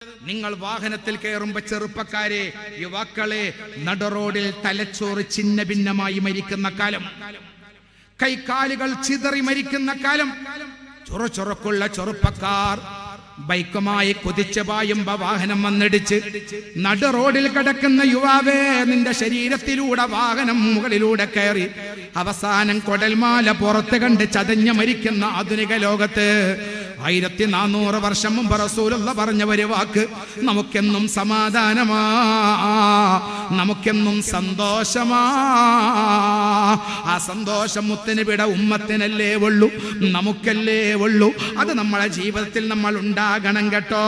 നിങ്ങൾ വാഹനത്തിൽ കയറുമ്പോ ചെറുപ്പക്കാരെ, യുവാക്കളെ, നടുറോഡിൽ തലച്ചോറ് ഛിന്ന ഭിന്നമായി മരിക്കുന്ന കാലം, കൈകാലുകൾ ചിതറി മരിക്കുന്ന കാലം, ചൊറുചൊറുക്കുള്ള ചെറുപ്പക്കാർ ബൈക്കുമായി കുതിച്ചു പായുമ്പോ വാഹനം വന്നിടിച്ച് നടു റോഡിൽ കിടക്കുന്ന യുവാവേ, നിന്റെ ശരീരത്തിലൂടെ വാഹനം മുകളിലൂടെ കയറി അവസാനം കൊടൽമാല പുറത്ത് കണ്ട് ചതഞ്ഞു മരിക്കുന്ന ആധുനിക ലോകത്ത് 1400 വർഷം മുമ്പ് റസൂലുള്ള പറഞ്ഞ ഒരു വാക്ക് നമുക്കെന്നും സമാധാനമാ, നമുക്കെന്നും സന്തോഷമാ. ആ സന്തോഷം മുത്തനബിയുടെ ഉമ്മത്തിനല്ലേ ഉള്ളൂ, നമുക്കല്ലേ ഉള്ളൂ. അത് നമ്മളെ ജീവിതത്തിൽ നമ്മൾ ഉണ്ടാകണം കേട്ടോ.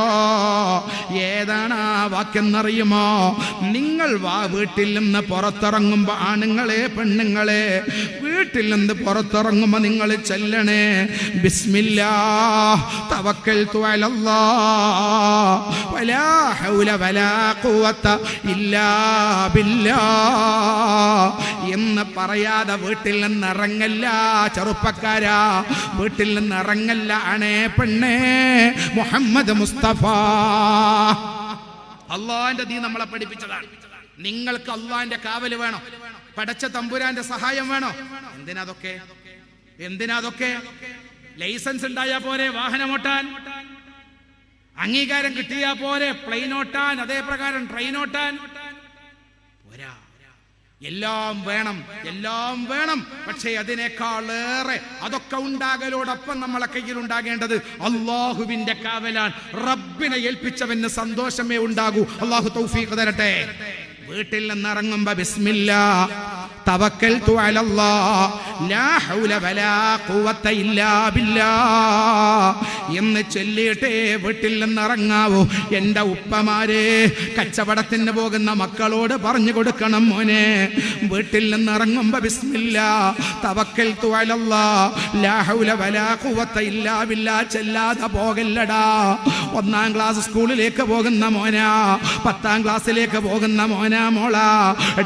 ഏതാണ് ആ വാക്കെന്നറിയുമോ? നിങ്ങൾ വീട്ടിൽ നിന്ന് പുറത്തിറങ്ങുമ്പോ, ആണുങ്ങളെ പെണ്ണുങ്ങളെ, വീട്ടിൽ നിന്ന് പുറത്തിറങ്ങുമ്പോ നിങ്ങൾ ചൊല്ലണേ, ബിസ്മില്ലാഹ് തവക്കൽതു അലല്ലാഹ് വലാ ഹൗല വലാ ഖുവത ഇല്ലാ ബില്ലാഹ് എന്ന് പറയാതെ വീട്ടിൽ നിന്ന് ഇറങ്ങല്ല ചെറുപ്പക്കാരാ, വീട്ടിൽ നിന്ന് ഇറങ്ങല്ല ആണേ പെണ്ണേ. മുഹമ്മദ് മുസ്തഫ അള്ളാന്റെ ദീൻ നമ്മളെ പഠിപ്പിച്ചതാണ്. നിങ്ങൾക്ക് അള്ളാന്റെ കാവല് വേണോ? പടച്ച തമ്പുരാന്റെ സഹായം വേണോ? എന്തിനാതൊക്കെ? ലൈസൻസ് ഉണ്ടായാ പോരെ വാഹനമോട്ടാൻ? അംഗീകാരം കിട്ടിയാ പോരെ പ്ലെയിൻ ഓട്ടാൻ? അതേ പ്രകാരം ട്രെയിൻ ഓട്ടാൻ പോരാ. എല്ലാം വേണം. പക്ഷേ അതിനേക്കാളേറെ അതൊക്കെ ഉണ്ടാകലോടൊപ്പം നമ്മളെ കയ്യിൽ ഉണ്ടാകേണ്ടത് അള്ളാഹുവിന്റെ കാവലാണ്. റബ്ബിനെ ഏൽപ്പിച്ചവന് സന്തോഷമേ ഉണ്ടാകൂ. അള്ളാഹു തൗഫീഖ് തരട്ടെ. വീട്ടിൽ നിന്നിറങ്ങുമ്പോ ബിസ്മില്ലാഹ് തവക്കൽതു അലല്ലാഹ് ലാ ഹൗല വലാ ഖുവത ഇല്ലാ ബില്ലാഹ് എന്ന് ചൊല്ലിയിട്ടേ വീട്ടിൽ നിന്നിറങ്ങാവൂ. എൻ്റെ ഉപ്പമാരെ, കച്ചവടത്തിന് പോകുന്ന മക്കളോട് പറഞ്ഞു കൊടുക്കണം, മോനെ വീട്ടിൽ നിന്നിറങ്ങുമ്പോ ബിസ്മില്ലാഹ് തവക്കൽതു അലല്ലാഹ് ലാ ഹൗല വലാ ഖുവത ഇല്ലാ ബില്ലാഹ് ചെല്ലാതെ പോകല്ലടാ. 1ാം ക്ലാസ് സ്കൂളിലേക്ക് പോകുന്ന മോനാ, 10ാം ക്ലാസ്സിലേക്ക് പോകുന്ന മോനാ മോളാ,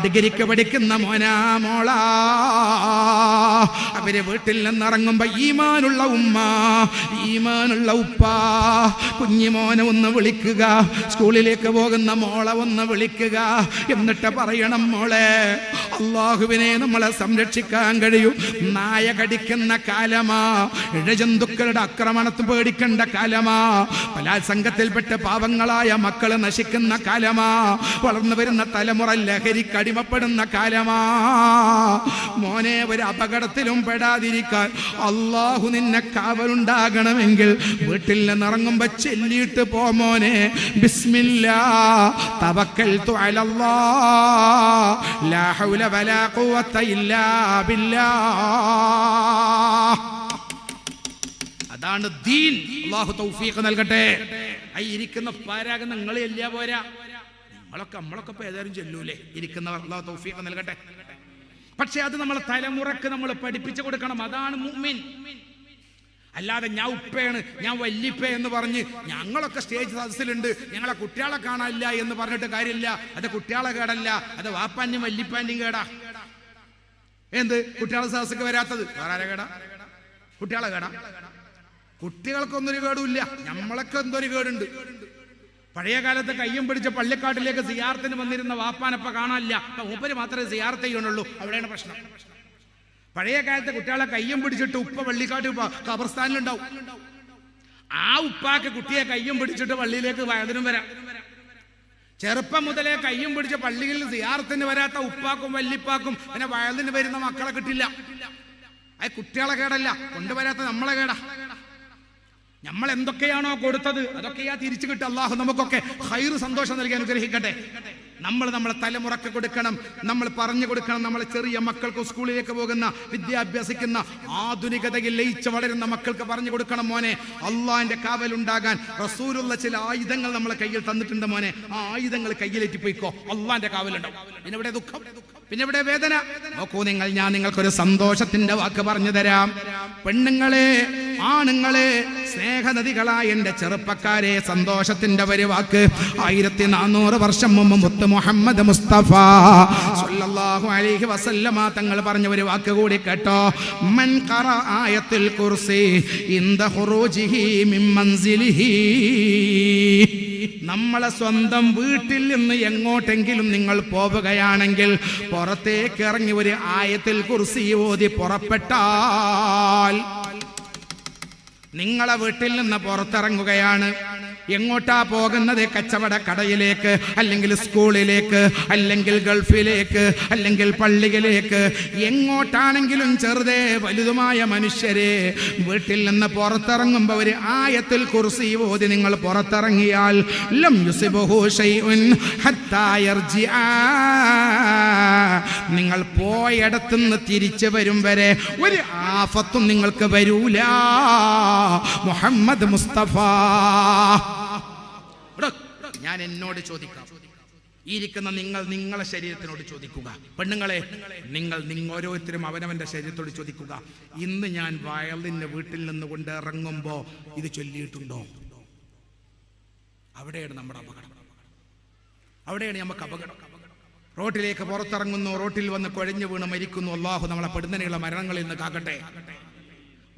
ഡിഗ്രിക്ക് പഠിക്കുന്ന മോനാ മോളാ, അവര് വീട്ടിൽ നിന്നിറങ്ങുമ്പോ ഈമാനുള്ള ഉമ്മ, ഈമാനുള്ള ഉപ്പ കുഞ്ഞിമോനെ ഒന്ന് വിളിക്കുക, സ്കൂളിലേക്ക് പോകുന്ന മോളെ ഒന്ന് വിളിക്കുക. എന്നിട്ട് പറയണം, മോളെ അള്ളാഹുവിനെ നമ്മളെ സംരക്ഷിക്കാൻ കഴിയും. നായ കടിക്കുന്ന കാലമാ, ഇഴജന്തുക്കളുടെ ആക്രമണത്തിൽ പേടിക്കേണ്ട കാലമാ, ബലാത്സംഗത്തിൽപ്പെട്ട് പാവങ്ങളായ മക്കള് നശിക്കുന്ന കാലമാ, വളർന്നു വരുന്ന തലമുറ ലഹരിക്ക് അടിമപ്പെടുന്ന കാലമാ. മോനെ, ഒരു അപകടത്തിലും പെടാതിരിക്കാൻ അള്ളാഹു നിന്നെ കാവലുണ്ടാകണമെങ്കിൽ വീട്ടിൽ നിന്നിറങ്ങുമ്പോ ചൊല്ലിയിട്ട് പോ മോനെ, ബിസ്മില്ലാഹ് തവക്കൽതു അലല്ലാഹ് ലാ ഹൗല വലാ ഖുവത ഇല്ലാ ബില്ലാഹ്. അതാണ് ദീൻ. അള്ളാഹു തൗഫീഖ് നൽകട്ടെ. ഇരിക്കുന്ന പാരാകുന്ന നിങ്ങളെ എല്ലാ പോരാ, നമ്മളൊക്കെ ഇപ്പൊ ഏതായാലും ചെല്ലൂലേ ഇരിക്കുന്നവർ. അള്ളാഹു തൗഫീഖ് നൽകട്ടെ. പക്ഷെ അത് നമ്മളെ തലമുറക്ക് നമ്മൾ പഠിപ്പിച്ചു കൊടുക്കണം. അതാണ് മുഅ്മിൻ. അല്ലാതെ ഞാൻ ഉപ്പയാണ്, ഞാൻ വല്ലിപ്പ എന്ന് പറഞ്ഞ് ഞങ്ങളൊക്കെ സ്റ്റേജ് സദസ്സിലുണ്ട്, ഞങ്ങളെ കുട്ടികളെ കാണാനില്ല എന്ന് പറഞ്ഞിട്ട് കാര്യമില്ല. അത് കുട്ടികളെ കേടല്ല, അത് വാപ്പാന്റെയും വല്ലിപ്പാന്റെയും കേടാ. എന്ത് കുട്ടികളെ സദസ്സൊക്കെ വരാത്തത് വേറെ കേടാ? കുട്ടികളെ കേടാ? കുട്ടികൾക്കൊന്നൊരു കേടുമില്ല, നമ്മളൊക്കെ എന്തൊരു കേടുണ്ട്. പഴയ കാലത്ത് കയ്യും പിടിച്ച് പള്ളിക്കാട്ടിലേക്ക് സിയാറത്തിന് വന്നിരുന്ന വാപ്പാനപ്പ കാണാനില്ല, മൂപ്പര് മാത്രമേ സിയാറത്ത് ചെയ്യുന്നുള്ളൂ. അവിടെയാണ് പ്രശ്നം. പഴയ കാലത്ത് കുട്ടികളെ കയ്യും പിടിച്ചിട്ട് ഉപ്പ പള്ളിക്കാട്ട് ഖബർസ്ഥാനിലുണ്ടാവും. ആ ഉപ്പാക്ക് കുട്ടിയെ കയ്യും പിടിച്ചിട്ട് പള്ളിയിലേക്ക് വയതിനും വരാം. ചെറുപ്പം മുതലേ കയ്യും പിടിച്ച് പള്ളിയിൽ സിയാറത്തിന് വരാത്ത ഉപ്പാക്കും വല്ലിപ്പാക്കും പിന്നെ വയതിന് വരുന്ന മക്കളെ കിട്ടില്ല. അത് കുട്ടികളെ കേടല്ല, കൊണ്ടുവരാത്ത നമ്മളെ കേടാ. നമ്മൾ എന്തൊക്കെയാണോ കൊടുത്തത് അതൊക്കെയാ തിരിച്ചു കിട്ടുക. അള്ളാഹു നമുക്കൊക്കെ ഖൈറ് സന്തോഷം നൽകി അനുഗ്രഹിക്കട്ടെ. നമ്മളെ തലമുറക്ക് കൊടുക്കണം, നമ്മൾ പറഞ്ഞു കൊടുക്കണം. നമ്മളെ ചെറിയ മക്കൾക്ക് സ്കൂളിലേക്ക് പോകുന്ന വിദ്യാഭ്യാസിക്കുന്ന ആധുനികതയിൽ ലയിച്ച് വളരുന്ന മക്കൾക്ക് പറഞ്ഞു കൊടുക്കണം, മോനെ അള്ളാഹിന്റെ കാവലുണ്ടാകാൻ റസൂലുള്ള ചില ആയുധങ്ങൾ നമ്മളെ കയ്യിൽ തന്നിട്ടുണ്ട് മോനെ, ആ ആയുധങ്ങൾ കയ്യിലേറ്റി പോയിക്കോ, അള്ളാഹിന്റെ കാവലുണ്ടാവും. പിന്നെ ഇവിടെ ദുഃഖം, പിന്നെ ഇവിടെ വേദന. നോക്കൂ നിങ്ങൾ, ഞാൻ നിങ്ങൾക്കൊരു സന്തോഷത്തിന്റെ വാക്ക് പറഞ്ഞു തരാം. പെണ്ണുങ്ങളെ, ആണുങ്ങളെ, സ്നേഹനദികളായ എന്റെ ചെറുപ്പക്കാരെ, സന്തോഷത്തിന്റെ ഒരു വാക്ക് 1400 വർഷം മുമ്പ് മുത്ത് മുഹമ്മദ് മുസ്തഫ സല്ലല്ലാഹു അലൈഹി വസല്ലമ തങ്ങൾ പറഞ്ഞ ഒരു വാക്ക് കൂടി കേട്ടോ. മൻ ഖറ ആയത്തുൽ കുർസി ഇൻദ ഖുറൂജിഹി മിൻ മൻസിലിഹി. നമ്മളെ സ്വന്തം വീട്ടിൽ നിന്ന് എങ്ങോട്ടെങ്കിലും നിങ്ങൾ പോവുകയാണെങ്കിൽ പുറത്തേക്ക് ഇറങ്ങി ഒരു ആയത്തിൽ കുർസി ഓതി പുറപ്പെട്ടാൽ, നിങ്ങളെ വീട്ടിൽ നിന്ന് പുറത്തിറങ്ങുകയാണ്, എങ്ങോട്ടാ പോകുന്നത്? കച്ചവട കടയിലേക്ക്, അല്ലെങ്കിൽ സ്കൂളിലേക്ക്, അല്ലെങ്കിൽ ഗൾഫിലേക്ക്, അല്ലെങ്കിൽ പള്ളിയിലേക്ക്, എങ്ങോട്ടാണെങ്കിലും ചെറുതേ വലുതുമായ മനുഷ്യരെ വീട്ടിൽ നിന്ന് പുറത്തിറങ്ങുമ്പോൾ ഒരു ആയത്തിൽ കുർസി ഓതി നിങ്ങൾ പുറത്തിറങ്ങിയാൽ ലം യുസിബഹു ശൈഉൻ ഹത്താ യർജിഅ, നിങ്ങൾ പോയടത്തുനിന്ന് തിരിച്ചു വരും വരെ ഒരു ആഫത്തും നിങ്ങൾക്ക് വരൂല. മുഹമ്മദ് മുസ്തഫ. ഞാൻ എന്നോട് ചോദിക്കാം, ഇരിക്കുന്ന നിങ്ങൾ നിങ്ങളെ ശരീരത്തിനോട് ചോദിക്കുക. പെണ്ണുങ്ങളെ, നിങ്ങൾ ഓരോരുത്തരും അവനവന്റെ ശരീരത്തോട് ചോദിക്കുക, ഇന്ന് ഞാൻ വയലിന് വീട്ടിൽ നിന്ന് കൊണ്ട് ഇറങ്ങുമ്പോ ഇത് ചൊല്ലിയിട്ടുണ്ടോ? അവിടെയാണ് നമ്മുടെ അപകടം, അവിടെയാണ് നമുക്ക് അപകടം. റോട്ടിലേക്ക് പുറത്തിറങ്ങുന്നു, റോട്ടിൽ വന്ന് കുഴഞ്ഞു വീണ് മരിക്കുന്നു. അല്ലാഹു നമ്മളെ പെടുന്നതിനുള്ള മരണങ്ങളിൽ നിന്ന് കാക്കട്ടെ.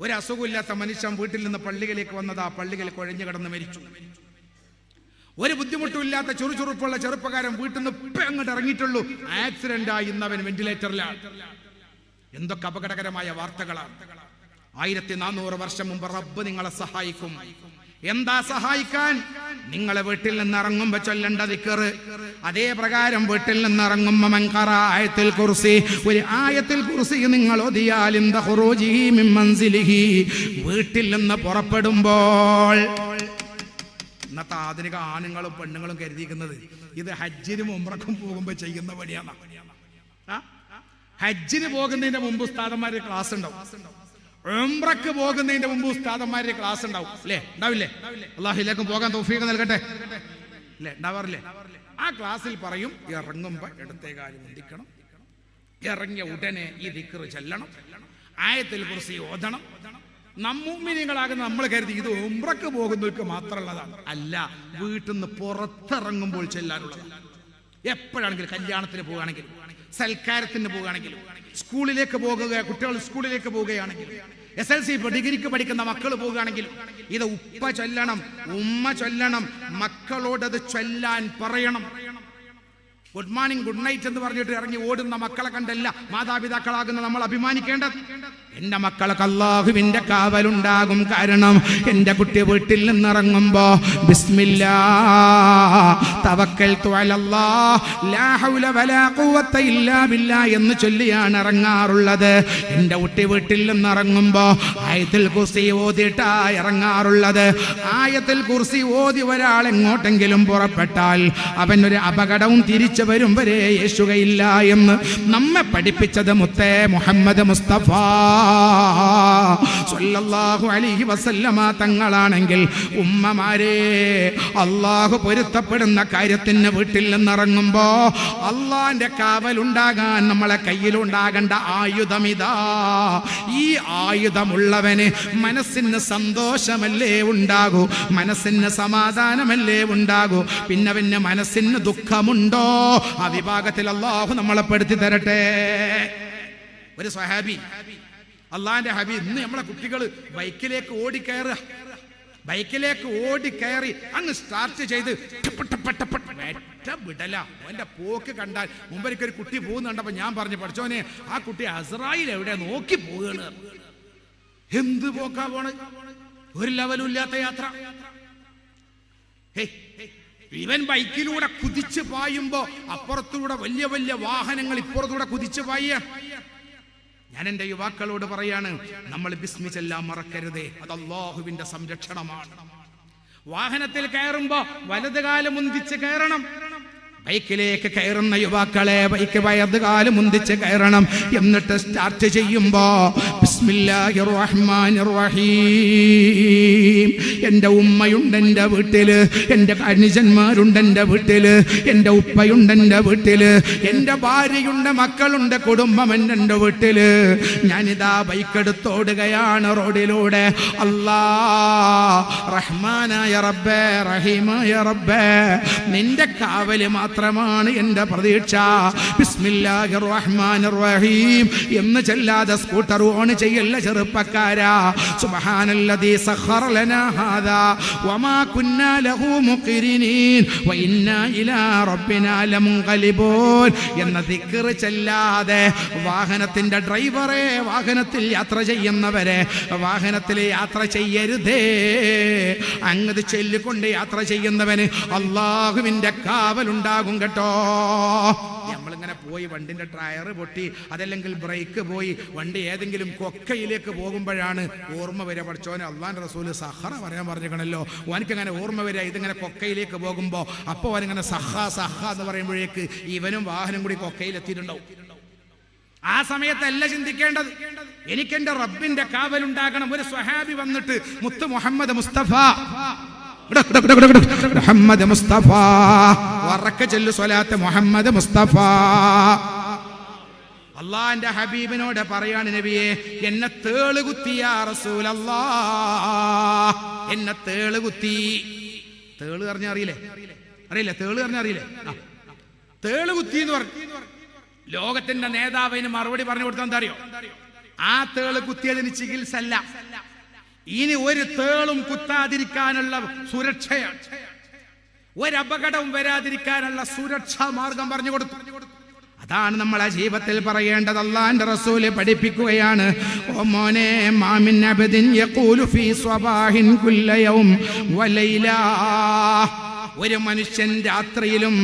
ഒരു അസുഖമില്ലാത്ത മനുഷ്യൻ വീട്ടിൽ നിന്ന് പള്ളികളിലേക്ക് വന്നതാ, പള്ളികളിൽ കുഴഞ്ഞു കിടന്ന് മരിച്ചു. ഒരു ബുദ്ധിമുട്ടും ഇല്ലാത്ത ചുറുചുറുപ്പുള്ള ചെറുപ്പക്കാരൻ വീട്ടിൽ നിന്ന് ഇപ്പം അങ്ങോട്ട് ഇറങ്ങിയിട്ടുള്ളൂ, ആക്സിഡന്റ് ആയി, ഇന്ന് അവൻ വെന്റിലേറ്ററിലാണ്. എന്തൊക്കെ അപകടകരമായ വാർത്തകളാണ്. 1400 വർഷം മുമ്പ് റബ്ബ് നിങ്ങളെ സഹായിക്കും. എന്താ സഹായിക്കാൻ? നിങ്ങളെ വീട്ടിൽ നിന്ന് ഇറങ്ങുമ്പോ ചൊല്ലേണ്ട ദിക്ർ, അതേ പ്രകാരം വീട്ടിൽ നിന്ന് ഇറങ്ങുമ്പോ മൻ ഖറഅ ആയത്തുൽ കുർസി, ഒരു ആയത്തുൽ കുർസി നിങ്ങൾ ഓതിയാൽ ഇൻദ ഖുറൂജിഹി മിൻ മൻസിലിഹി, വീട്ടിൽ നിന്ന് പുറപ്പെടുമ്പോൾ. ഇന്നത്തെ ആധുനിക ആണുങ്ങളും പെണ്ണുങ്ങളും കരുതിയിരിക്കുന്നത് ഇത് ഹജ്ജിനും ഉംറക്കും പോകുമ്പോൾ ചെയ്യുന്ന പണിയാണ്. ഹജ്ജിന് പോകുന്നതിന്റെ മുമ്പ് ഉസ്താദന്മാരുടെ ക്ലാസ് ഉണ്ടാവും, ഉംറക്ക് പോകുന്നതിന്റെ മുമ്പ് ഉസ്താദന്മാരുടെ ക്ലാസ് ഉണ്ടാവും, അല്ലേ? ഉണ്ടാവില്ലേ? അല്ലാഹുവിലേക്കും പോകാൻ തൗഫീഖ് നൽകട്ടെ, അല്ലേ? ഉണ്ടാവാറില്ലേ? ആ ക്ലാസ്സിൽ പറയും, ഇറങ്ങുമ്പോ ഇടത്തെ കാലം മുന്തിക്കണം, ഇറങ്ങിയ ഉടനെ ഈ ദിക്ർ ചൊല്ലണം, ആയത്തുൽ കുർസി ഓതണം. മുഅ്മിനീങ്ങളാകുന്ന നമ്മൾ കരുതി ഇത് ഉംറക്ക് പോകുന്നവർക്ക് മാത്രമുള്ളതാണ്. അല്ല, വീട്ടിൽ നിന്ന് പുറത്തിറങ്ങുമ്പോൾ ചെല്ലാനുള്ളതാണ്. എപ്പോഴാണെങ്കിലും, കല്യാണത്തിന് പോവുകയാണെങ്കിലും, സൽക്കാരത്തിന് പോവുകയാണെങ്കിലും, സ്കൂളിലേക്ക് പോകുക, കുട്ടികൾ സ്കൂളിലേക്ക് പോവുകയാണെങ്കിലും, SLC ഡിഗ്രിക്ക് പഠിക്കുന്ന മക്കൾ പോവുകയാണെങ്കിലും ഇത് ഉപ്പ ചൊല്ലണം, ഉമ്മ ചൊല്ലണം, മക്കളോടത് ചൊല്ലാൻ പറയണം. ഗുഡ് മോർണിംഗ്, ഗുഡ് നൈറ്റ് എന്ന് പറഞ്ഞിട്ട് ഇറങ്ങി ഓടുന്ന മക്കളെ കണ്ടല്ല മാതാപിതാക്കളാകുന്ന നമ്മൾ അഭിമാനിക്കേണ്ടത്. എന്റെ മക്കൾക്ക് അല്ലാഹുവിന്റെ കാവലുണ്ടാകും. കാരണം എന്റെ കുട്ടി വീട്ടിൽ നിന്നിറങ്ങുമ്പോ ബിസ്മില്ലാഹ് തവക്കൽതു അലല്ലാഹ് ലാ ഹൗല വലാ ഖുവത ഇല്ലാ ബില്ലാഹ് എന്ന് ചൊല്ലിയാണ് ഇറങ്ങാറുള്ളത്. എന്റെ കുട്ടി വീട്ടിൽ നിന്നിറങ്ങുമ്പോ ആയത്തുൽ കുർസി ഓതിയിട്ടാ ഇറങ്ങാറുള്ളത്. ആയത്തുൽ കുർസി ഓതി ഒരാൾ എങ്ങോട്ടെങ്കിലും പുറപ്പെട്ടാൽ അവനൊരു അപകടവും തിരിച്ചു വരും വരെ യേശുകയില്ല എന്ന് നമ്മെ പഠിപ്പിച്ചത് മുത്തേ മുഹമ്മദ് മുസ്തഫ സ്വല്ലല്ലാഹു അലൈഹി വസല്ലമ തങ്ങളാണെങ്കിൽ, ഉമ്മമാരെ, അള്ളാഹു പൊരുത്തപ്പെടുന്ന കാര്യത്തിന് വീട്ടിൽ നിന്നിറങ്ങുമ്പോ അള്ളാന്റെ കാവലുണ്ടാകാൻ നമ്മളെ കയ്യിലുണ്ടാകേണ്ട ആയുധമിതാ. ഈ ആയുധമുള്ളവന് മനസ്സിന് സന്തോഷമല്ലേ ഉണ്ടാകൂ, മനസ്സിന് സമാധാനമല്ലേ ഉണ്ടാകൂ, പിന്നെ പിന്നെ മനസ്സിന് ദുഃഖമുണ്ടോ? ആ വിഭാഗത്തിൽ അള്ളാഹു നമ്മളെ പെടുത്തി തരട്ടെ. ഒരു സ്വഹാബി, അള്ളാന്റെ ഹബീബ്, ഇന്ന് നമ്മളെ കുട്ടികൾ ബൈക്കിലേക്ക് ഓടിക്കയറി അങ്ങ് സ്റ്റാർട്ട് ചെയ്ത് വിടല. അവന്റെ പോക്ക് കണ്ടാൽ, മുമ്പൊരിക്കൊരു കുട്ടി പോകുന്ന കണ്ടപ്പോ ഞാൻ പറഞ്ഞു, പഠിച്ചോനെ ആ കുട്ടി അസ്രായേൽ എവിടെ നോക്കി പോവുകയാണ്. എന്ത് പോക്കാ പോണ്, ഒരു ലെവലും ഇല്ലാത്ത യാത്ര. ഇവൻ ബൈക്കിലൂടെ കുതിച്ചു പായുമ്പോ അപ്പുറത്തൂടെ വലിയ വലിയ വാഹനങ്ങൾ ഇപ്പുറത്തൂടെ കുതിച്ചു പായ. ഞാൻ എൻ്റെ യുവാക്കളോട് പറയാണ്, നമ്മൾ ബിസ്മി ചൊല്ലാൻ മറക്കരുതേ. അത് അല്ലാഹുവിന്റെ സംരക്ഷണമാണ്. വാഹനത്തിൽ കയറുമ്പോ വലതുകാലം മുന്തിച്ച് കയറണം. ബൈക്കിലേക്ക് കയറുന്ന യുവാക്കളെ ബൈക്ക് വലതുകാലം മുന്തിച്ച് കയറണം. എന്നിട്ട് സ്റ്റാർട്ട് ചെയ്യുമ്പോ ബിസ്മില്ലാഹിർ റഹ്മാനിർ റഹീം. എൻ്റെ ഉമ്മയുണ്ട് എൻ്റെ വീട്ടില്, എൻ്റെ അനുജന്മാരുണ്ട് എൻ്റെ വീട്ടില്, എൻ്റെ ഉപ്പയുണ്ട് എൻ്റെ വീട്ടില്, എൻ്റെ ഭാര്യയുണ്ട്, മക്കളുണ്ട്, കുടുംബം എൻ്റെ വീട്ടില്. ഞാനിതാ ബൈക്കെടുത്തോടുകയാണ് റോഡിലൂടെ. അല്ലാ റഹ്മാനായ റബ്ബേ, റഹീമായ റബ്ബേ, നിന്റെ കാവല് മാത്രം മാത്രമാണ് എൻ്റെ പ്രതീക്ഷ. ബിസ്മില്ലാഹിർ റഹ്മാനിർ റഹീം എന്ന് ചൊല്ലാതെ സ്കൂട്ടർ ഓൺ ചെയ്യല്ല ചെറുപ്പക്കാരാ. സുബ്ഹാനല്ലദീ സഖറ ലനാ ഹാദാ വമാ കുന്നാ ലഹു മുഖ്രിനീൻ വഇന്നാ ഇലാ റബ്ബിനാ ലമുൻഖലിബൂൻ എന്ന ദിക്ർ ചൊല്ലാതെ വാഹനത്തിന്റെ ഡ്രൈവറെ, വാഹനത്തിൽ യാത്ര ചെയ്യുന്നവരെ, വാഹനത്തിൽ യാത്ര ചെയ്യരുതേ. അങ്ങത് ചൊല്ലിക്കൊണ്ട് യാത്ര ചെയ്യുന്നവന് അള്ളാഹുവിന്റെ കാവലുണ്ടാകും കേട്ടോ. നമ്മളിങ്ങനെ പോയി വണ്ടിന്റെ ടയർ പൊട്ടി, അതല്ലെങ്കിൽ ബ്രേക്ക് പോയി, വണ്ടി ഏതെങ്കിലും കൊക്കയിലേക്ക് പോകുമ്പോഴാണ് ഓർമ്മ വരിക, പഠിച്ചോനെ അള്ളാന്റെ റസൂല് സഹറ പറയാൻ പറഞ്ഞിരിക്കണല്ലോ. ഓനിക്കങ്ങനെ ഓർമ്മ വരിക ഇതിങ്ങനെ കൊക്കയിലേക്ക് പോകുമ്പോൾ. അപ്പോൾ അവനിങ്ങനെ സഹ സഹ എന്ന് പറയുമ്പോഴേക്ക് ഇവനും വാഹനം കൂടി കൊക്കയിലെത്തിയിട്ടുണ്ടാവും. ആ സമയത്തല്ല ചിന്തിക്കേണ്ടത്, എനിക്കെന്റെ റബ്ബിന്റെ കാവലുണ്ടാകണം. ഒരു സ്വഹാബി വന്നിട്ട് മുത്ത് മുഹമ്മദ് മുസ്തഫ മുഹമ്മദ് മുസ്തഫ വറക്ക ചൊല്ലു സ്വലാത്ത് മുഹമ്മദ് മുസ്തഫ. അള്ളാന്റെ ഹബീബിനോട് പറയാണ്, നബിയെ എന്നെ തേള് കുത്തി യാ റസൂലല്ലാഹ്, എന്നെ തേള് കുത്തി. തേള് പറഞ്ഞ അറിയില്ലേ? തേള് പറഞ്ഞ അറിയില്ലേ? തേള് കുത്തി എന്ന് പറഞ്ഞു. ലോകത്തിന്റെ നേതാവിന് മറുപടി പറഞ്ഞു കൊടുത്താൽ എന്താ അറിയോ? ആ തേള് കുത്തിയതിന് ചികിത്സ അല്ല, ഇനി ഒരു തേളും കുത്താതിരിക്കാനുള്ള സുരക്ഷയാണ്, ഒരപകടവും വരാതിരിക്കാനുള്ള സുരക്ഷാ മാർഗം പറഞ്ഞു കൊടുത്തു. അതാണ് നമ്മളെ ജീവിതത്തിൽ പറയേണ്ടത്. അല്ലാഹുവിന്റെ റസൂല് പഠിപ്പിക്കുകയാണ്, ഓ മോനെ, മാമിൻ അബ്ദിൻ യഖൂലു ഫീ സ്വബാഹിൻ കുല്ല യൗം വലൈലാ, ഒരു മനുഷ്യൻ രാത്രിയിലും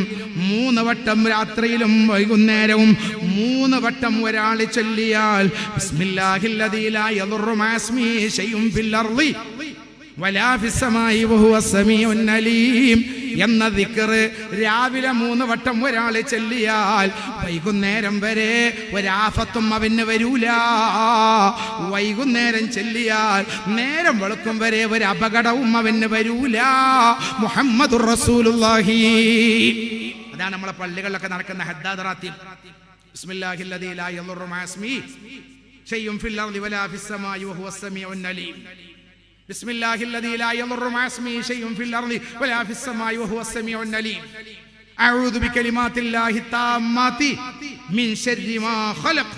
3 വട്ടം, രാത്രിയിലും വൈകുന്നേരവും 3 വട്ടം ഒരാൾ ചൊല്ലിയാൽ ബിസ്മില്ലാഹില്ലദീ ലാ യദുറു മഅസ്മി ശൈഉൻ ഫിൽ അർളി വലാ ഫിസ് സമാഇ വഹുവ സമീഉൻ അലീം എന്ന ദിക്ർ രാവിലെ 3 വട്ടം ഒരാൾ ചൊല്ലിയാൽ വൈകുന്നേരം വരെ ഒരാഫത്തും അവന് വരൂല. വൈകുന്നേരം ചൊല്ലിയാൽ നേരം വെളുക്കും വരെ ഒരു അപകടവും അവന് വരൂല. മുഹമ്മദുർ റസൂലുള്ളാഹി. അതാണ് നമ്മളെ പള്ളികളിലൊക്കെ നടക്കുന്ന ഹദ്ദാദ് റാത്തീബ്. ബിസ്മില്ലാഹില്ലദീ ലാ യദുറു മഅസ്മി ശൈഉൻ ഫിൽ അർളി വലാ ഫിസ് സമാഇ വഹുവ സമീഉൻ അലീം. ബിസ്മില്ലാഹില്ലദീ ലാ യദുറു മഅസ്മി ശൈഉൻ ഫിൽ അർളി വലാ ഫിസ് സമാഇ വഹുവ സമീഉൻ അലീം. അഊദു ബികലിമാത്തില്ലാഹി താമ്മാതി മിൻ ശർരി മാ ഖലഖ്.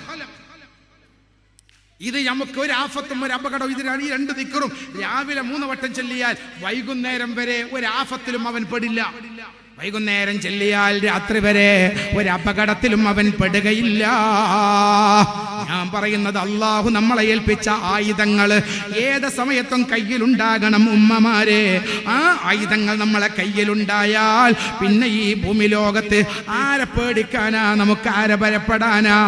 ഇത് നമുക്ക് ഒരു ആഫത്തും ഒരു അപകടവും, ഇതിനാണ് ഈ 2 ദിക്റും രാവിലെ 3 വട്ടം ചൊല്ലിയാൽ വൈകുന്നേരം വരെ ഒരു ആഫത്തിലും അവൻ പെടില്ല. വൈകുന്നേരം ചൊല്ലിയാൽ രാത്രി വരെ ഒരു അപകടത്തിലും അവൻ പെടുകയില്ല. ഞാൻ പറയുന്നത്, അള്ളാഹു നമ്മളെ ഏൽപ്പിച്ച ആയുധങ്ങൾ ഏത് സമയത്തും കയ്യിലുണ്ടാകണം ഉമ്മമാരെ. ആ ആയുധങ്ങൾ നമ്മളെ കയ്യിലുണ്ടായാൽ പിന്നെ ഈ ഭൂമി ലോകത്ത് ആരെ പേടിക്കാനാ, നമുക്ക് ആരെ ഭയപ്പെടാനാ?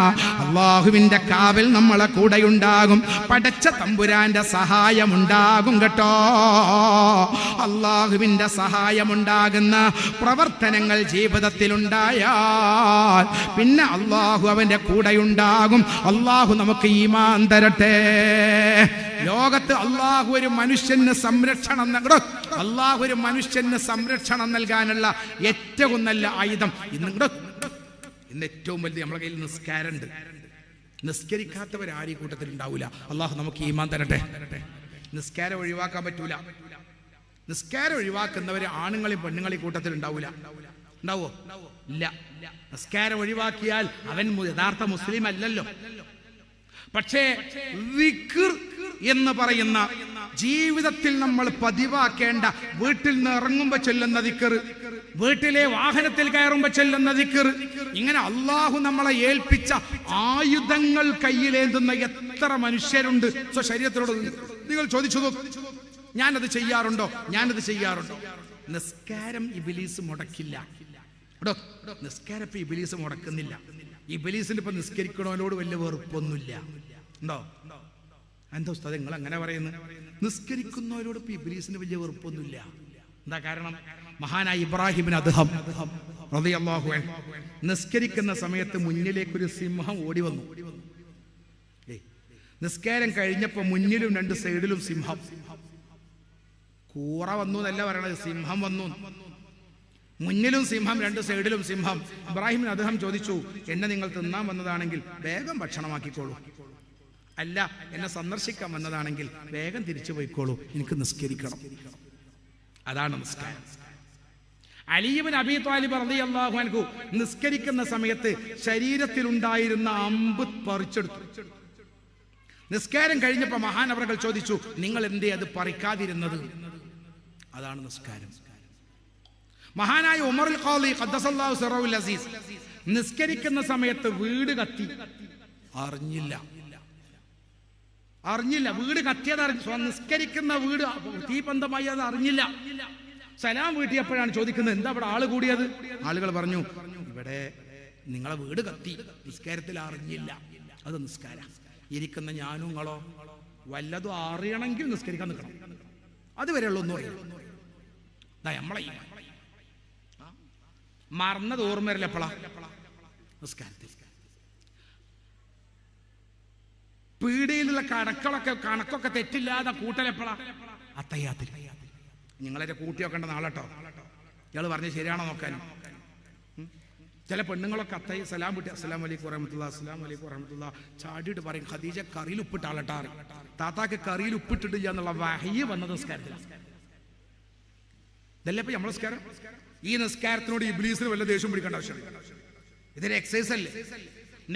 അള്ളാഹുവിന്റെ കാവൽ നമ്മളെ കൂടെയുണ്ടാകും. പടച്ച തമ്പുരാന്റെ സഹായമുണ്ടാകും കേട്ടോ. അള്ളാഹുവിന്റെ സഹായമുണ്ടാകുന്ന പ്രവർത്തനങ്ങൾ ജീവിതത്തിലുണ്ടായാൽ പിന്നെ അള്ളാഹു അവന്റെ കൂടെയുണ്ടാകും. അള്ളാഹു നമുക്ക് ഈമാൻ തരട്ടെ. ലോകത്ത് അള്ളാഹു ഒരു മനുഷ്യന് സംരക്ഷണം നൽകാനുള്ള ഏറ്റവും നല്ല ആയുധം ഇന്ന് ഏറ്റവും വലുത് നമ്മുടെ കയ്യിൽ നിസ്കാരമുണ്ട്. നിസ്കരിക്കാത്തവർ ആരും ഈ കൂട്ടത്തിൽ ഉണ്ടാവില്ല. അള്ളാഹു നമുക്ക് ഈമാൻ തരട്ടെ. നിസ്കാരം ഒഴിവാക്കാൻ പറ്റൂല. നിസ്കാരം ഒഴിവാക്കുന്നവർ ആണുങ്ങളെയും പെണ്ണുങ്ങളെയും കൂട്ടത്തിൽ ഉണ്ടാവില്ല. ഉണ്ടാവോ? ഇല്ല. നിസ്കാരം ഒഴിവാക്കിയാൽ അവൻ യഥാർത്ഥ മുസ്ലിം അല്ലല്ലോ. പക്ഷേ ദിക്ർ എന്ന് പറയുന്ന ജീവിതത്തിൽ നമ്മൾ പതിവാക്കേണ്ട, വീട്ടിൽ നിന്ന് ഇറങ്ങുമ്പോൾ ചൊല്ലുന്ന ദിക്ർ, വീട്ടിലെ വാഹനത്തിൽ കയറുമ്പോൾ ചൊല്ലുന്ന ദിക്ർ, ഇങ്ങനെ അള്ളാഹു നമ്മളെ ഏൽപ്പിച്ച ആയുധങ്ങൾ കയ്യിലേന്തുന്ന എത്ര മനുഷ്യരുണ്ട് ശരീരത്തിനോട് നിങ്ങൾ ചോദിച്ചു നോക്ക്. ഞാനത് ചെയ്യാറുണ്ടോ? നിസ്കാരം ഇബ്ലീസ് മുടക്കില്ല. നിസ്കാരം ഇപ്പൊ ഇബ്ലീസ് മുടക്കുന്നില്ല. ഇബ്ലീസിന് ഇപ്പൊ നിസ്കരിക്കണവനോട് വലിയ വെറുപ്പൊന്നുമില്ല. ഉണ്ടോ? എന്താ ഉസ്താദ് നിങ്ങൾ അങ്ങനെ പറയുന്നത്? നിസ്കരിക്കുന്നവരോട് ഇപ്പൊ ഇബ്ലീസിന് വലിയ വെറുപ്പൊന്നുമില്ല. എന്താ കാരണം? മഹാനായ ഇബ്രാഹിമിന് അദ്ഹം റളിയല്ലാഹു അൻഹു നിസ്കരിക്കുന്ന സമയത്ത് മുന്നിലേക്കൊരു സിംഹം ഓടി വന്നു. നിസ്കാരം കഴിഞ്ഞപ്പോ മുന്നിലും 2 സൈഡിലും സിംഹം. കൂറ വന്നു എന്നല്ല പറയണത്, സിംഹം വന്നു. മുന്നിലും സിംഹം, 2 സൈഡിലും സിംഹം. ഇബ്രാഹിമിന് അദ്ദേഹം ചോദിച്ചു, എന്നെ നിങ്ങൾ തിന്നാൻ വന്നതാണെങ്കിൽ വേഗം ഭക്ഷണമാക്കിക്കോളൂ, അല്ല എന്നെ സന്ദർശിക്കാൻ വന്നതാണെങ്കിൽ വേഗം തിരിച്ചു പോയിക്കോളൂ, എനിക്ക് നിസ്കരിക്കണം. അതാണ് നിസ്കാരം. അലി ഇബ്നു അബീ ത്വാലിബ് റളിയല്ലാഹു അൻഹു നിസ്കരിക്കുന്ന സമയത്ത് ശരീരത്തിലുണ്ടായിരുന്ന അമ്പ് പറിച്ചെടുത്തു. നിസ്കാരം കഴിഞ്ഞപ്പോൾ മഹാനവറുകൾ ചോദിച്ചു, നിങ്ങൾ എന്തേ അത് പറിക്കാതിരുന്നത്? അതാണ് നിസ്കാരം. മഹാനായ ഉമറുൽ ഖാദി ഖദ്ദസല്ലാഹു സിറഹുൽ അസീസ് നിസ്കരിക്കുന്ന സമയത്ത് വീട് കത്തി, അറിഞ്ഞില്ല. വീട് കത്തിയത് നിസ്കരിക്കുന്ന വീട് തീപന്തമായി അത് അറിഞ്ഞില്ല. സലാം വീട്ടിയപ്പോഴാണ് ചോദിക്കുന്നത്, എന്താ ഇവിടെ ആള് കൂടിയത്? ആളുകൾ പറഞ്ഞു, ഇവിടെ നിങ്ങളെ വീട് കത്തി, നിസ്കാരത്തിൽ അറിഞ്ഞില്ല. അത് നിസ്കാരം. ഇരിക്കുന്ന ഞാനും നിങ്ങളോ വല്ലതും അറിയണമെങ്കിൽ നിസ്കരിക്കാൻ നിൽക്കണം. അതുവരെയുള്ള ഒന്നും അറിയാം. നമ്മളെ മറന്നത് ഓർമ്മ വരില്ല. എപ്പോഴാ? നിസ്കാരത്തിൽ. പീടിയിലുള്ള കണക്കൊക്കെ തെറ്റില്ലാതെ കൂട്ടലെപ്പോഴാ? അത്തയ്യാത്തിൽ. നിങ്ങളെ കൂട്ടിയൊക്കെ ഉണ്ട് നാളെട്ടോ. ഇയാൾ പറഞ്ഞ് ശരിയാണോ നോക്കാനും. ചില പെണ്ണുങ്ങളൊക്കെ അത്തയ്യ സലാം വിട്ടി അസ്സലാമു അലൈക്കും വറഹ്മത്തുള്ളാഹി അസ്സലാമു അലൈക്കും വറഹ്മത്തുള്ളാഹി ചാടിയിട്ട് പറയും, ഖദീജ കറിയിൽ ഉപ്പിട്ട് ആളട്ടാറ്. താത്താക്ക് കറിയിൽ ഉപ്പിട്ടിട്ടില്ല എന്നുള്ള വഹയ്യ് വന്നത് നിസ്കാരത്തിലാണ്. ഇതല്ലേ ഇപ്പൊ നമ്മളെ നിസ്കാരം? ഈ നിസ്കാരത്തിനോട് ഇബ്ലീസിന് വല്ല ദേഷ്യം പിടിക്കേണ്ട ആവശ്യമില്ല. ഇതൊരു എക്സസൈസ് അല്ലേ?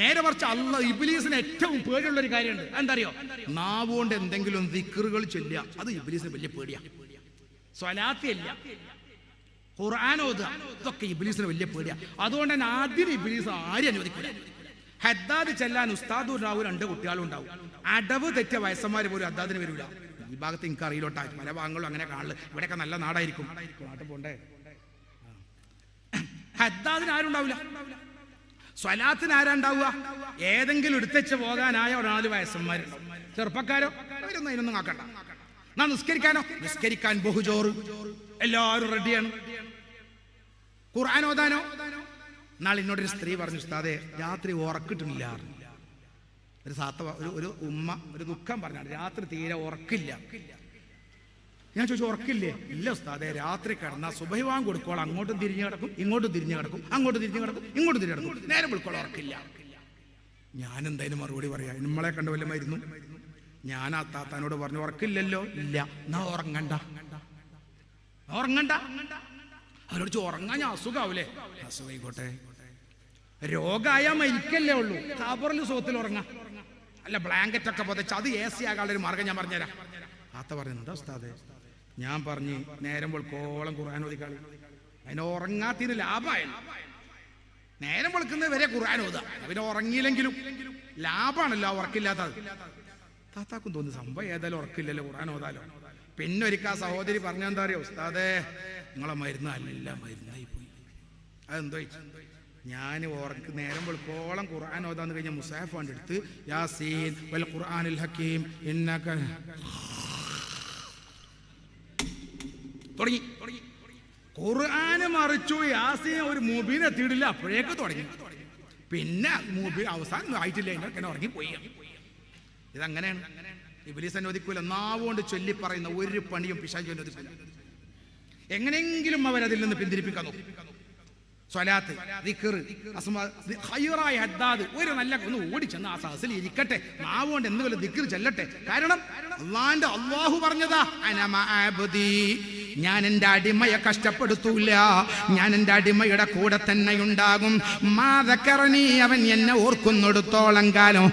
നേരെ മറിച്ച് അല്ലാഹ് ഇബ്ലീസിന് ഏറ്റവും പേടിയുള്ള ഒരു കാര്യമുണ്ട്. എന്താ അറിയോ? നാവുകൊണ്ട് എന്തെങ്കിലും ദിക്റുകൾ ചൊല്ലുക. അത് ഇബ്ലീസിന് വലിയ പേടിയാ. സ്വലാത്തില്ല, ഖുർആൻ ഓതുക, ഇതൊക്കെ ഇബ്ലീസിന് വലിയ പേടിയാ. അതുകൊണ്ട് തന്നെ ആദ്യം ഇബ്ലീസ് ആരും അനുവദിക്കില്ല. ഹദ്ദാദ് ചെല്ലാൻ ഉസ്താദും ഉണ്ടാവും, 2 കുട്ടികളും ഉണ്ടാവും. അടവ് തെറ്റിയ വയസ്സന്മാർ പോലും ഹദ്ദാദിന് വരില്ല. ഈ ഭാഗത്ത് എനിക്ക് അറിയില്ലോട്ടാ, പല ഭാഗങ്ങളും അങ്ങനെ കാണില്ല. ഇവിടെയൊക്കെ നല്ല നാടായിരിക്കും, നാട്ടിൽ പോണ്ടേ. ഹദ്ദാദിന് ആരും ഉണ്ടാവില്ല. സ്വലാത്തിന് ആരാ ഉണ്ടാവുക? ഏതെങ്കിലും എടുത്തുവെച്ച് പോകാനായ 4 വയസ്സന്മാരുണ്ടാവും. ചെറുപ്പക്കാരോ അവരൊന്നും അതിനൊന്നും ആക്കണ്ട. നാ നിസ്കരിക്കാനോ? നിസ്കരിക്കാൻ ബഹുജോറ്, എല്ലാവരും റെഡിയാണ്. ഖുർആൻ ഓതാനോ? നാളെ എന്നോടൊരു സ്ത്രീ പറഞ്ഞു, ഉസ്താദേ രാത്രി ഉറക്കിട്ടില്ല. ഒരു ഉമ്മ ഒരു ദുഃഖം പറഞ്ഞാണ്, രാത്രി തീരെ ഉറക്കില്ല. ഞാൻ ചോദിച്ചു, ഉറക്കില്ലേ? ഇല്ല ഉസ്താദേ, രാത്രി കിടന്നാൽ സുബഹി വാങ്ങ് കൊടുക്കോളാം, അങ്ങോട്ടും തിരിഞ്ഞു കിടക്കും, ഇങ്ങോട്ടും തിരിഞ്ഞു കിടക്കും, അങ്ങോട്ടും തിരിഞ്ഞു കിടക്കും, ഇങ്ങോട്ടും തിരിഞ്ഞു കിടക്കും, നേരെ വിളിക്കോളാം, ഉറക്കില്ല. ഞാൻ എന്തായാലും മറുപടി പറയാം, നമ്മളെ കണ്ട വല്ല മരുന്നു? ഞാൻ ആ താത്താനോട് പറഞ്ഞു, ഉറക്കില്ലല്ലോ. ഇല്ല, എന്നാ ഉറങ്ങണ്ട. അവരോട് ഉറങ്ങാൻ ഞാൻ അസുഖാവൂലേ? അസുഖായിക്കോട്ടെ, രോഗായാ മരിക്കല്ലേ ഉള്ളൂ. ഖബറിൽ സുഖത്തിൽ ഉറങ്ങാം, അല്ല ബ്ലാങ്കറ്റ് ഒക്കെ പൊതച്ച് അത് AC ആകാനുള്ള ഒരു മാർഗം ഞാൻ പറഞ്ഞുതരാം. താത്ത പറഞ്ഞു, എന്താ ഉസ്താദേ? ഞാൻ പറഞ്ഞു, നേരം വെളുക്കോളം ഖുർആൻ ഓതിക്കാളി. അതിന് ഉറങ്ങാത്തിന് ലാഭമായാലും നേരം വെളുക്കുന്നത് വരെ ഖുർആൻ ഓതുക. പിന്നെ ഉറങ്ങിയില്ലെങ്കിലും ലാഭമാണല്ലോ ഉറക്കില്ലാത്തത്. താത്താക്കും തോന്നി, സംഭവം ഏതായാലും ഉറക്കില്ലല്ലോ, ഖുർആൻ ഓതാലോ. പിന്നെ ഒരിക്കൽ സഹോദരി പറഞ്ഞെന്താ അറിയോ? ഉസ്താദേ, നിങ്ങളെ മരുന്ന് അല്ല മരുന്നായി പോയി. അതെന്തോ? ഞാൻ നേരം വെളുക്കോളം ഖുർആൻ ഓതാന്ന് കഴിഞ്ഞ മുസാഫ് കണ്ടെടുത്ത് യാസീൻ വൽ ഖുർആനിൽ ഹക്കീം ഇന്നക തുടങ്ങി. ഖുർആന് മറിച്ചു, യാസീൻ ഒരു മുബീൻ എത്തിയിട്ടില്ല, അപ്പോഴേക്ക് തുടങ്ങി. പിന്നെ മുബീൻ അവസാനം ആയിട്ടില്ല, ഇങ്ങനെ ഉറങ്ങിപ്പോയി. ഇതങ്ങനെയാണ്. ഇബ്ലീസ് അനുവദിക്കൂല. നാവുകൊണ്ട് ചൊല്ലി പറയുന്ന ഒരു പണിയും പിശാച് അനുവദിക്കില്ല. എങ്ങനെയെങ്കിലും അവരതിൽ നിന്ന് പിന്തിരിപ്പിക്കാൻ നോക്കും. സ്വലാത്ത്, ദിക്ർ, ഖൈറായ ഹദ്ദാദ്, ഒരു നല്ല ഒന്ന് ഓടിച്ചെന്ന് ആ സഹസിൽ ഇരിക്കട്ടെ, നാവുകൊണ്ട് എന്തെങ്കിലും ദിക്ർ ചെല്ലട്ടെ. കാരണം അല്ലാഹു പറഞ്ഞതാ, ഞാൻ എൻ്റെ അടിമയെ കഷ്ടപ്പെടുത്തൂല, ഞാൻ എൻ്റെ അടിമയുടെ കൂടെ തന്നെ ഉണ്ടാകും. അവൻ എന്നെ ഓർക്കുന്നിടത്തോളം കാലം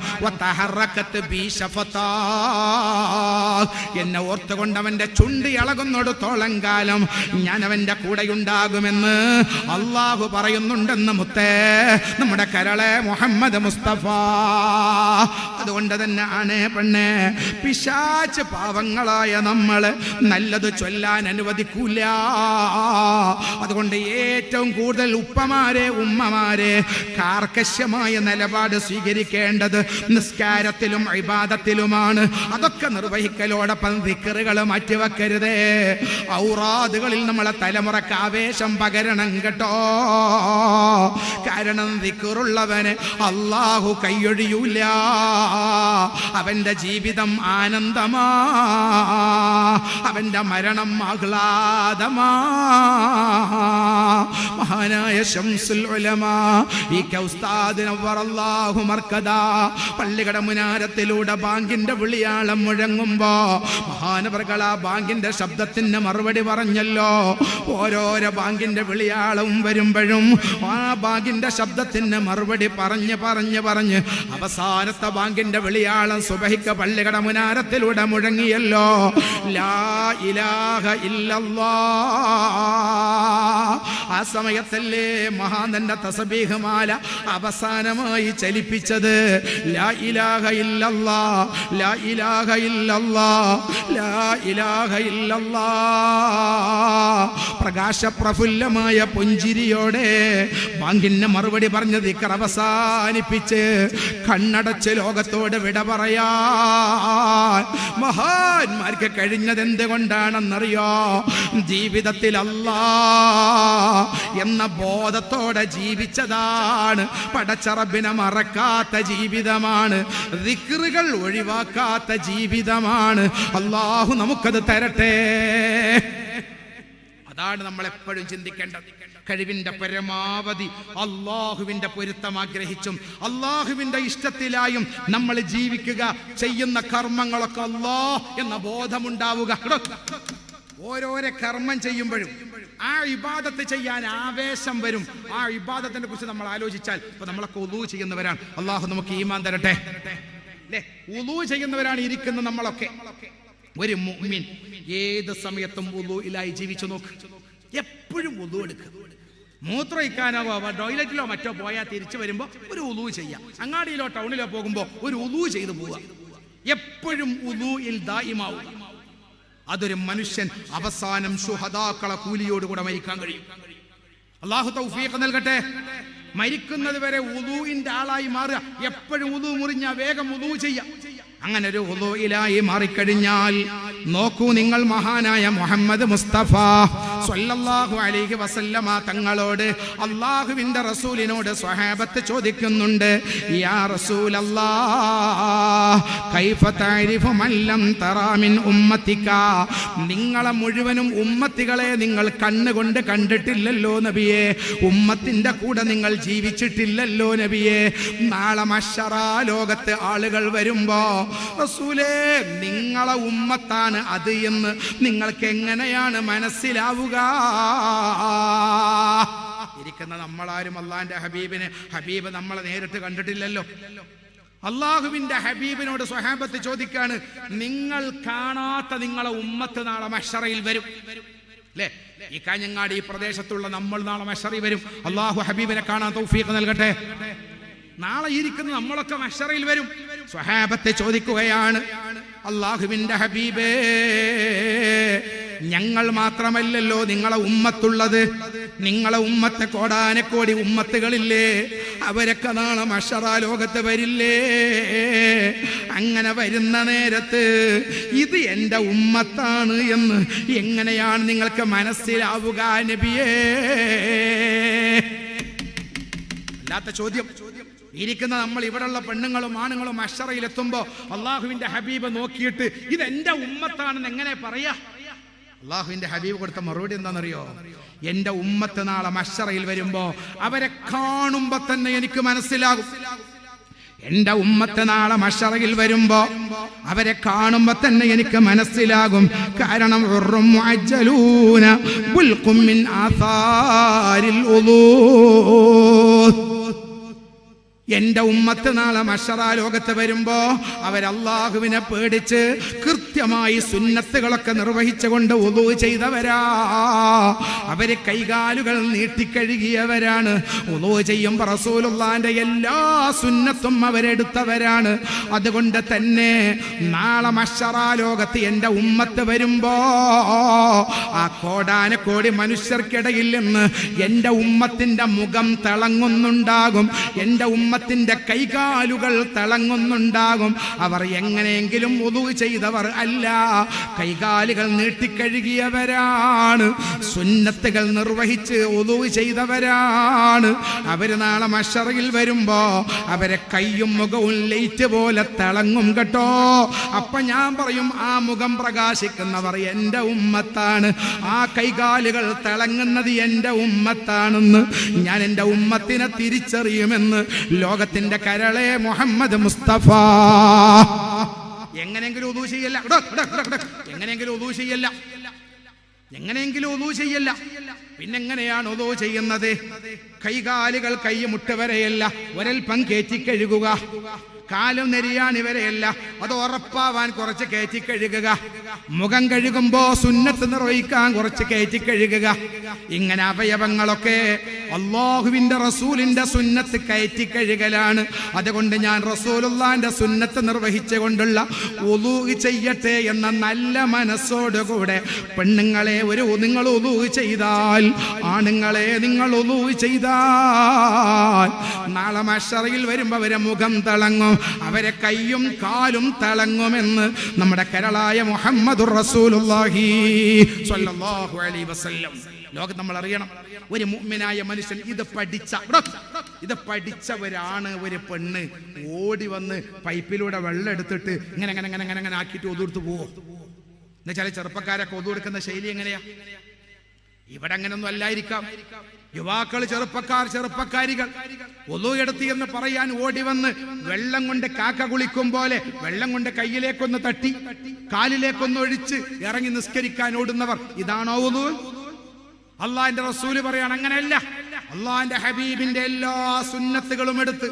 എന്നെ ഓർത്തുകൊണ്ട് അവന്റെ ചുണ്ട് ഇളകുന്നിടത്തോളം കാലം ഞാൻ അവന്റെ കൂടെ ഉണ്ടാകുമെന്ന് അല്ലാഹു പറയുന്നുണ്ടെന്ന് മുത്തേ നമ്മുടെ കരളെ മുഹമ്മദ് മുസ്തഫ. അതുകൊണ്ട് തന്നെ ആണേ പെണ്ണേ, പിശാച് പാവങ്ങളായ നമ്മള് നല്ലത് ചൊല്ലാൻ അനുവദിക്കൂല. അതുകൊണ്ട് ഏറ്റവും കൂടുതൽ ഉപ്പമാരെ ഉമ്മമാരെ കാർക്കശ്യമായ നിലപാട് സ്വീകരിക്കേണ്ടത് നിസ്കാരത്തിലും ഇബാദത്തിലുമാണ്. അതൊക്കെ നിർവഹിക്കലോടൊപ്പം ദിക്റുകൾ മാറ്റിവെക്കരുതേ. ഔറാദുകളിൽ നമ്മളെ തലമുറക്ക് ആവേശം പകരണം കേട്ടോ. കാരണം ദിക്റുള്ളവന് അല്ലാഹു കൈയൊഴിയൂല. അവന്റെ ജീവിതം ആനന്ദമാ, അവന്റെ മരണം ആഹ്ലാദമാ. മഹാനായ ശംസുൽ ഉലമാ ഈ ഉസ്താദ് നവ്വറല്ലാഹു മർക്കദാ പള്ളിക്കട മുനാരത്തിലൂടെ ബാങ്കിന്റെ വിളിയാളം മുഴങ്ങുമ്പോ മഹാനവർകൾ ആ ബാങ്കിന്റെ ശബ്ദത്തിന് മറുപടി പറഞ്ഞല്ലോ. ഓരോരോ ബാങ്കിന്റെ വിളിയാളവും വരുമ്പോഴും ആ ബാങ്കിന്റെ ശബ്ദത്തിന് മറുപടി പറഞ്ഞ് അവസാനത്തെ ബാങ്കിന്റെ വിളിയാളം സുബഹിക്ക് പള്ളിക്കട മുനാരത്തിലൂടെ മുഴങ്ങിയല്ലോ. ലാ ഇലാഹ ഇല്ലല്ലാഹ്. ആ സമയത്തല്ലേ മഹാനന്റെ തസ്ബീഹ് മാല അവസാനമായി ചലിപ്പിച്ചത്. ലാ ഇലാഹ ഇല്ലല്ലാഹ്, ലാ ഇലാഹ ഇല്ലല്ലാഹ്, ലാ ഇലാഹ ഇല്ലല്ലാഹ്. പ്രകാശപ്രഫുല്ലമായ പുഞ്ചിരിയോടെ ബാങ്കിന് മറുപടി പറഞ്ഞ് ദിക്ർ അവസാനിപ്പിച്ച് കണ്ണടച്ച് ലോകത്തോട് വിട പറയാൻ മഹാന്മാർക്ക് കഴിഞ്ഞത് എന്തുകൊണ്ടാണെന്നറിയോ? ജീവിതത്തിൽ അല്ലാഹ് എന്ന ബോധത്തോടെ ജീവിച്ചതാണ്. പടച്ചറബിനെ മറക്കാത്ത ജീവിതമാണ്. ദിക്റുകൾ ഒഴിവാക്കാത്ത ജീവിതമാണ്. അല്ലാഹു നമുക്കത് തരട്ടെ. അതാണ് നമ്മൾ എപ്പോഴും ചിന്തിക്കേണ്ടത്. കഴിവിന്റെ പരമാവധി അള്ളാഹുവിന്റെ പൊരുത്തം ആഗ്രഹിച്ചും അള്ളാഹുവിന്റെ ഇഷ്ടത്തിലായും നമ്മൾ ജീവിക്കുക. ചെയ്യുന്ന കർമ്മങ്ങളൊക്കെ അല്ലാഹ് എന്ന ബോധമുണ്ടാവുക. ഓരോരോ കർമ്മം ചെയ്യുമ്പോഴും ആ ഇബാദത്ത് ചെയ്യാൻ ആവേശം വരും. ആ ഇബാദത്തിനെ കുറിച്ച് നമ്മൾ ആലോചിച്ചാൽ ഇപ്പൊ നമ്മളൊക്കെ ഉളൂ ചെയ്യുന്നവരാണ്. അള്ളാഹു നമുക്ക് ഈമാൻ തരട്ടെ. അല്ലേ, ഉളൂ ചെയ്യുന്നവരാണ് ഇരിക്കുന്ന നമ്മളൊക്കെ. ഒരു മുഅ്മിൻ ഏത് സമയത്തും വുളൂഇലായി ജീവിച്ചു നോക്ക്. എപ്പോഴും വുളൂ എടുക്കുക. മൂത്രം ഇക്കാനോ ടോയ്ലറ്റിലോ മറ്റോ പോയാൽ തിരിച്ചു വരുമ്പോൾ ഒരു വുളൂ ചെയ്യാം. അങ്ങാടിയിലോ ടൗണിലോ പോകുമ്പോൾ ഒരു വുളൂ ചെയ്തു പോവുക. എപ്പോഴും വുളൂഇൽ ദായിമാവുക. അതൊരു മനുഷ്യൻ അവസാനം ശുഹദാക്കളെ കൂലിയോടുകൂടെ മരിക്കാൻ കഴിയും. അല്ലാഹു തൗഫീഖ് നൽകട്ടെ. മരിക്കുന്നത് വരെ വുളൂഇന്റെ ആളായി മാറുക. എപ്പോഴും വുളൂ മുറിഞ്ഞ വേഗം വുളൂ ചെയ്യാം. അങ്ങനെ ഒരു വുളൂഇലായി മാറിക്കഴിഞ്ഞാൽ നോക്കൂ നിങ്ങൾ, മഹാനായ മുഹമ്മദ് മുസ്തഫ സ്വല്ലല്ലാഹു അലൈഹി വസല്ലമ തങ്ങളോട് അല്ലാഹുവിന്റെ റസൂലിനോട് സ്വഹാബത്ത് ചോദിക്കുന്നുണ്ട്, യാ റസൂലല്ലാഹ് കൈഫ തഅരിഫു മൻ ലം തറാ മിൻ ഉമ്മത്തിക. നിങ്ങളെ മുഴുവനും ഉമ്മത്തികളെ നിങ്ങൾ കണ്ണുകൊണ്ട് കണ്ടിട്ടില്ലല്ലോ നബിയെ. ഉമ്മത്തിന്റെ കൂടെ നിങ്ങൾ ജീവിച്ചിട്ടില്ലല്ലോ നബിയെ. നാളെ മഹ്ശറ ലോകത്ത് ആളുകൾ വരുമ്പോ റസൂലേ നിങ്ങളെ ഉമ്മത്താണ് അത് എന്ന് നിങ്ങൾക്ക് എങ്ങനെയാണ് മനസ്സിലാവുക? ഇരിക്കുന്ന നമ്മളാരും അള്ളാന്റെ ഹബീബ് നമ്മളെ നേരിട്ട് കണ്ടിട്ടില്ലല്ലോ. അള്ളാഹുവിന്റെ ഹബീബിനോട് സ്വഹാബത്ത് ചോദിക്കാണ്, നിങ്ങൾ കാണാത്ത നിങ്ങളെ ഉമ്മത്ത് നാളെ മഹ്ശറയിൽ വരും അല്ലേ? ഈ കാഞ്ഞങ്ങാട് ഈ പ്രദേശത്തുള്ള നമ്മൾ നാളെ മഹ്ശറയിൽ വരും. അള്ളാഹു ഹബീബിനെ കാണാൻ തൗഫീഖ് നൽകട്ടെ. നാളെ ഇരിക്കുന്ന നമ്മളൊക്കെ മഹ്ശറയിൽ വരും. സ്വഹാബത്തെ ചോദിക്കുകയാണ്, അല്ലാഹുവിന്റെ ഹബീബേ ഞങ്ങൾ മാത്രമല്ലല്ലോ നിങ്ങളെ ഉമ്മത്തുള്ളത്. നിങ്ങളെ ഉമ്മത്തെ കോടാനക്കോടി ഉമ്മത്തുകളില്ലേ? അവരൊക്കെ നാളെ മഹ്ശറ ലോകത്ത് വരില്ലേ? അങ്ങനെ വരുന്ന നേരത്ത് ഇത് എൻ്റെ ഉമ്മത്താണ് എന്ന് എങ്ങനെയാണ് നിങ്ങൾക്ക് മനസ്സിലാവുക നബിയേ? അല്ലാത്ത ചോദ്യം. ഇരിക്കുന്ന നമ്മൾ ഇവിടെയുള്ള പെണ്ണുങ്ങളും ആണുങ്ങളും മഹ്ശറയിലെത്തുമ്പോൾ അള്ളാഹുവിന്റെ ഹബീബ് നോക്കിയിട്ട് ഇത് എൻ്റെ ഉമ്മത്താണെന്ന് എങ്ങനെ പറയാ? അള്ളാഹുവിന്റെ ഹബീബ് കൊടുത്ത മറുപടി എന്താണെന്നറിയോ? എൻ്റെ ഉമ്മത്ത് നാളെ മഹ്ശറയിൽ വരുമ്പോ അവരെ കാണുമ്പോ തന്നെ എനിക്ക് മനസ്സിലാകും. എൻ്റെ ഉമ്മത്ത് നാളെ മഹ്ശറയിൽ വരുമ്പോ അവരെ കാണുമ്പോ തന്നെ എനിക്ക് മനസ്സിലാകും. കാരണം മിൻ ആസാരിൽ ഉളൂ. എന്റെ ഉമ്മത്ത് നാളെ മഹ്ശറ ലോകത്ത് വരുമ്പോ അവരല്ലാഹുവിനെ പേടിച്ച് കൃത്യമായി സുന്നത്തുകളൊക്കെ നിർവഹിച്ചുകൊണ്ട് വുളൂ ചെയ്തവരാ. അവര് കൈകാലുകൾ നീട്ടിക്കഴുകിയവരാണ്. വുളൂ ചെയ്യുമ്പോൾ റസൂലുള്ളാഹിന്റെ എല്ലാ സുന്നത്തും അവരെടുത്തവരാണ്. അതുകൊണ്ട് തന്നെ നാളെ മഹ്ശറ ലോകത്ത് എന്റെ ഉമ്മത്ത് വരുമ്പോ ആ കോടാനക്കോടി മനുഷ്യർക്കിടയിൽ നിന്ന് എന്റെ ഉമ്മത്തിന്റെ മുഖം തിളങ്ങുന്നുണ്ടാകും. എന്റെ ഉമ്മ ഉമ്മത്തിന്റെ കൈകാലുകൾ തിളങ്ങുന്നുണ്ടാകും. അവർ എങ്ങനെയെങ്കിലും വുളു ചെയ്തവർ അല്ല, കൈകാലുകൾ നീട്ടിക്കഴുകിയവരാണ്, സുന്നത്തുകൾ നിർവഹിച്ച് വുളു ചെയ്തവരാണ്. അവര് നാളെ മഹ്ശറിൽ വരുമ്പോ അവരെ കയ്യും മുഖവും ലൈറ്റ് പോലെ തിളങ്ങും കേട്ടോ. അപ്പൊ ഞാൻ പറയും, ആ മുഖം പ്രകാശിക്കുന്നവർ എന്റെ ഉമ്മത്താണ്, ആ കൈകാലുകൾ തിളങ്ങുന്നത് എന്റെ ഉമ്മത്താണെന്ന്. ഞാൻ എന്റെ ഉമ്മത്തിനെ തിരിച്ചറിയുമെന്ന് ലോകത്തിന്റെ കരളെ മുഹമ്മദ് മുസ്തഫ. എങ്ങനെയെങ്കിലും ഉദൂ ചെയ്യല്ല, എങ്ങനെയെങ്കിലും ഉദൂ ചെയ്യല്ല, എങ്ങനെയെങ്കിലും ഉദൂ ചെയ്യല്ല. പിന്നെങ്ങനെയാണ് ഉദൂ ചെയ്യുന്നത്? കൈകാലുകൾ കൈ മുട്ടുവരെയല്ല, ഒരൽപ്പം കയറ്റി കഴുകുക. കാലും നെരിയാൻ ഇവരെയല്ല, അത് ഉറപ്പാവാൻ കുറച്ച് കയറ്റി കഴുകുക. മുഖം കഴുകുമ്പോ സുന്നത്ത് നിർവഹിക്കാൻ കുറച്ച് കയറ്റി കഴുകുക. ഇങ്ങനെ അവയവങ്ങളൊക്കെ അല്ലാഹുവിന്റെ റസൂലിന്റെ സുന്നത്ത് കയറ്റി കഴുകലാണ്. അതുകൊണ്ട് ഞാൻ റസൂലുള്ളാന്റെ സുന്നത്ത് നിർവഹിച്ചുകൊണ്ടുള്ള വുളൂ ചെയ്യട്ടെ എന്ന നല്ല മനസ്സോടുകൂടെ പെണ്ണുങ്ങളെ നിങ്ങൾ വുളൂ ചെയ്താൽ, ആണുങ്ങളെ നിങ്ങൾ വുളൂ ചെയ്താൽ നാളെ മഹ്ശറിൽ വരുമ്പോ അവരെ മുഖം തിളങ്ങും, അവരെ കയ്യും കാലും തിളങ്ങുമെന്ന് നമ്മുടെ കരളായ മുഹമ്മദുർ റസൂലുള്ളാഹി സ്വല്ലല്ലാഹു അലൈഹി വസല്ലം. ലോകത്ത് നമ്മൾ അറിയണം, ഒരു മുഅ്മിനായ മനുഷ്യൻ ഇത് പഠിച്ചവരാണ്. ഒരു പെണ്ണ് ഓടി വന്ന് പൈപ്പിലൂടെ വെള്ളം എടുത്തിട്ട് ഇങ്ങനെ ഇങ്ങനെ ഇങ്ങനെ ഇങ്ങനെ ആക്കിയിട്ട് ഒതുകൊടുത്ത് പോവോ? എന്നുവെച്ചാൽ ചെറുപ്പക്കാരൊക്കെ ഒതുകൊടുക്കുന്ന ശൈലി എങ്ങനെയാ? ഇവിടെ അങ്ങനൊന്നും അല്ലായിരിക്കാം. യുവാക്കൾ, ചെറുപ്പക്കാരികൾ ഒളു എടുത്തി എന്ന് പറയാൻ ഓടി വന്ന് വെള്ളം കൊണ്ട് കാക്ക കുളിക്കും പോലെ വെള്ളം കൊണ്ട് കയ്യിലേക്കൊന്ന് തട്ടി കാലിലേക്കൊന്ന് ഒഴിച്ച് ഇറങ്ങി നിസ്കരിക്കാൻ ഓടുന്നവർ, ഇതാണോ ഒളു? അള്ളാഹിന്റെ റസൂല് പറയാണ്, അങ്ങനെയല്ല. അള്ളാഹിന്റെ ഹബീബിന്റെ എല്ലാ സുന്നത്തുകളും എടുത്ത്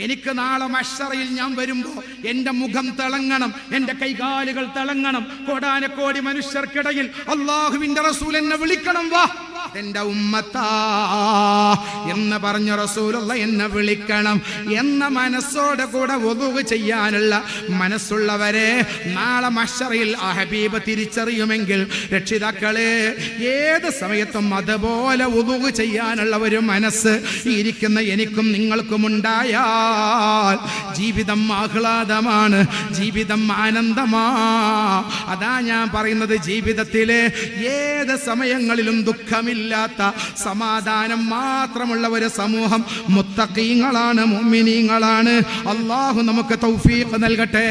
എനിക്ക് നാളെ മഹ്ശറിൽ ഞാൻ വരുമ്പോ എന്റെ മുഖം തിളങ്ങണം, എന്റെ കൈകാലുകൾ തിളങ്ങണം. കോടാനക്കോടി മനുഷ്യർക്കിടയിൽ അള്ളാഹുവിന്റെ റസൂൽ എന്നെ വിളിക്കണം, വാ എന്റെ ഉമ്മത്താ എന്ന് പറഞ്ഞ റസൂലുള്ള എന്നെ വിളിക്കണം എന്ന മനസ്സോടെ കൂടെ വുളൂ ചെയ്യാനുള്ള മനസ്സുള്ളവരെ നാളെ മഹ്ശറിൽ ആ ഹബീബ് തിരിച്ചറിയുമെങ്കിൽ രക്ഷിതാക്കളെ, ഏത് സമയത്തും അതുപോലെ വുളൂ ചെയ്യാനുള്ള ഒരു മനസ്സ് ഇരിക്കുന്ന എനിക്കും നിങ്ങൾക്കും ഉണ്ടായാൽ ജീവിതം ആഹ്ലാദമാണ്, ജീവിതം ആനന്ദമാ. അതാ ഞാൻ പറയുന്നത്, ജീവിതത്തിലെ ഏത് സമയങ്ങളിലും ദുഃഖമില്ലാത്ത സമാധാനം മാത്രമുള്ള ഒരു സമൂഹം മുത്തഖീങ്ങളാണ്, മുഅ്മിനീങ്ങളാണ്. അല്ലാഹു നമുക്ക് തൗഫീഖ് നൽകട്ടെ.